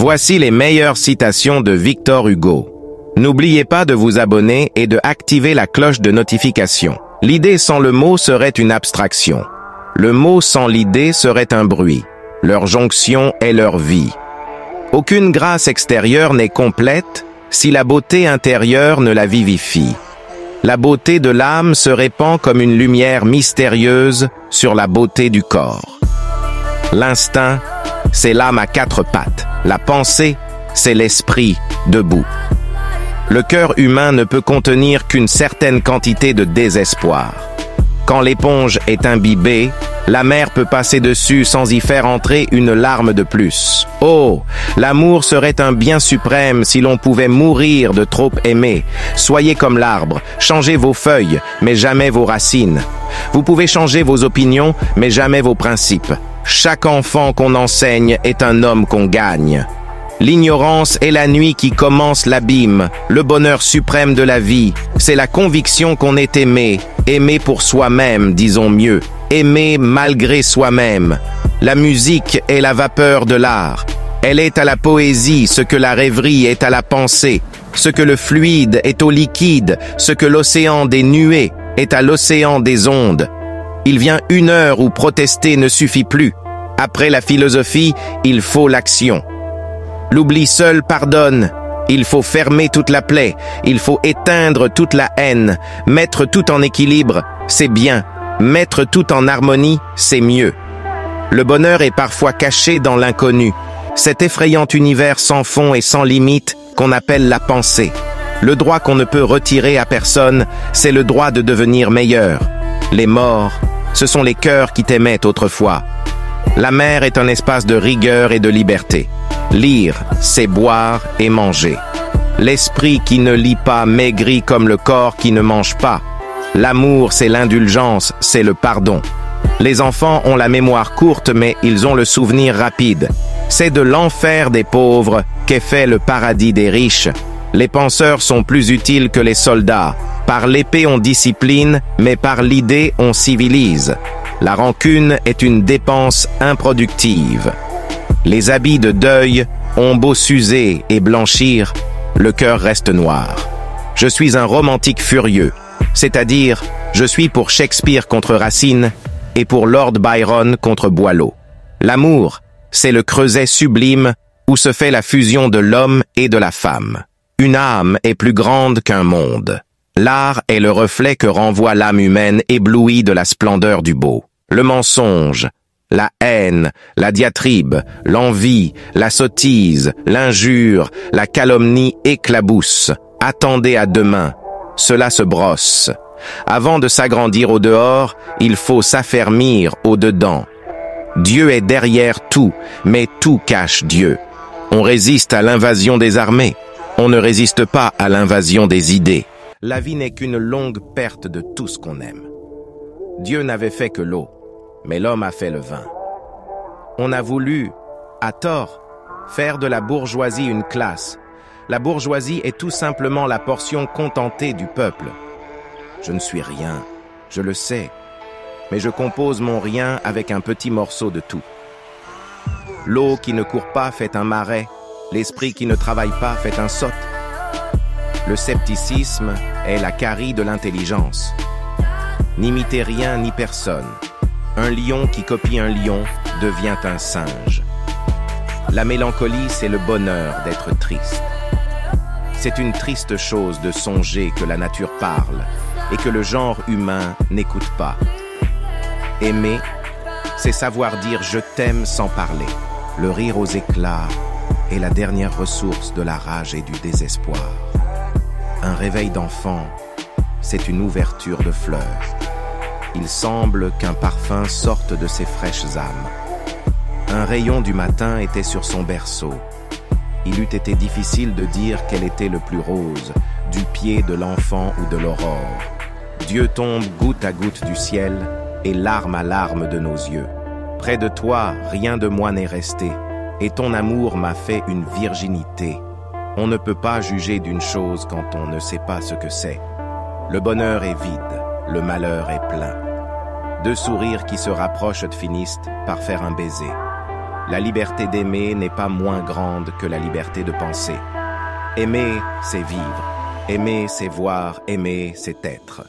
Voici les meilleures citations de Victor Hugo. N'oubliez pas de vous abonner et de activer la cloche de notification. L'idée sans le mot serait une abstraction. Le mot sans l'idée serait un bruit. Leur jonction est leur vie. Aucune grâce extérieure n'est complète si la beauté intérieure ne la vivifie. La beauté de l'âme se répand comme une lumière mystérieuse sur la beauté du corps. L'instinct, c'est l'âme à quatre pattes. La pensée, c'est l'esprit debout. Le cœur humain ne peut contenir qu'une certaine quantité de désespoir. Quand l'éponge est imbibée, la mer peut passer dessus sans y faire entrer une larme de plus. Oh, l'amour serait un bien suprême si l'on pouvait mourir de trop aimer. Soyez comme l'arbre, changez vos feuilles, mais jamais vos racines. Vous pouvez changer vos opinions, mais jamais vos principes. Chaque enfant qu'on enseigne est un homme qu'on gagne. L'ignorance est la nuit qui commence l'abîme. Le bonheur suprême de la vie, c'est la conviction qu'on est aimé. Aimé pour soi-même, disons mieux. Aimer malgré soi-même. La musique est la vapeur de l'art. Elle est à la poésie ce que la rêverie est à la pensée, ce que le fluide est au liquide, ce que l'océan des nuées est à l'océan des ondes. Il vient une heure où protester ne suffit plus. Après la philosophie, il faut l'action. L'oubli seul pardonne. Il faut fermer toute la plaie. Il faut éteindre toute la haine. Mettre tout en équilibre, c'est bien. Mettre tout en harmonie, c'est mieux. Le bonheur est parfois caché dans l'inconnu. Cet effrayant univers sans fond et sans limite qu'on appelle la pensée. Le droit qu'on ne peut retirer à personne, c'est le droit de devenir meilleur. Les morts, ce sont les cœurs qui t'aimaient autrefois. La mer est un espace de rigueur et de liberté. Lire, c'est boire et manger. L'esprit qui ne lit pas maigrit comme le corps qui ne mange pas. L'amour, c'est l'indulgence, c'est le pardon. Les enfants ont la mémoire courte, mais ils ont le souvenir rapide. C'est de l'enfer des pauvres qu'est fait le paradis des riches. Les penseurs sont plus utiles que les soldats. Par l'épée on discipline, mais par l'idée on civilise. La rancune est une dépense improductive. Les habits de deuil ont beau s'user et blanchir, le cœur reste noir. Je suis un romantique furieux, c'est-à-dire, je suis pour Shakespeare contre Racine et pour Lord Byron contre Boileau. L'amour, c'est le creuset sublime où se fait la fusion de l'homme et de la femme. Une âme est plus grande qu'un monde. L'art est le reflet que renvoie l'âme humaine éblouie de la splendeur du beau. Le mensonge, la haine, la diatribe, l'envie, la sottise, l'injure, la calomnie éclaboussent. Attendez à demain, cela se brosse. Avant de s'agrandir au dehors, il faut s'affermir au dedans. Dieu est derrière tout, mais tout cache Dieu. On résiste à l'invasion des armées, on ne résiste pas à l'invasion des idées. La vie n'est qu'une longue perte de tout ce qu'on aime. Dieu n'avait fait que l'eau, mais l'homme a fait le vin. On a voulu, à tort, faire de la bourgeoisie une classe. La bourgeoisie est tout simplement la portion contentée du peuple. Je ne suis rien, je le sais, mais je compose mon rien avec un petit morceau de tout. L'eau qui ne court pas fait un marais, l'esprit qui ne travaille pas fait un sot. Le scepticisme est la carie de l'intelligence. N'imitez rien ni personne. Un lion qui copie un lion devient un singe. La mélancolie, c'est le bonheur d'être triste. C'est une triste chose de songer que la nature parle et que le genre humain n'écoute pas. Aimer, c'est savoir dire « je t'aime » sans parler. Le rire aux éclats est la dernière ressource de la rage et du désespoir. Un réveil d'enfant, c'est une ouverture de fleurs. Il semble qu'un parfum sorte de ses fraîches âmes. Un rayon du matin était sur son berceau. Il eût été difficile de dire quel était le plus rose, du pied de l'enfant ou de l'aurore. Dieu tombe goutte à goutte du ciel et larme à larme de nos yeux. Près de toi, rien de moi n'est resté, et ton amour m'a fait une virginité. On ne peut pas juger d'une chose quand on ne sait pas ce que c'est. Le bonheur est vide, le malheur est plein. Deux sourires qui se rapprochent finissent par faire un baiser. La liberté d'aimer n'est pas moins grande que la liberté de penser. Aimer, c'est vivre. Aimer, c'est voir. Aimer, c'est être.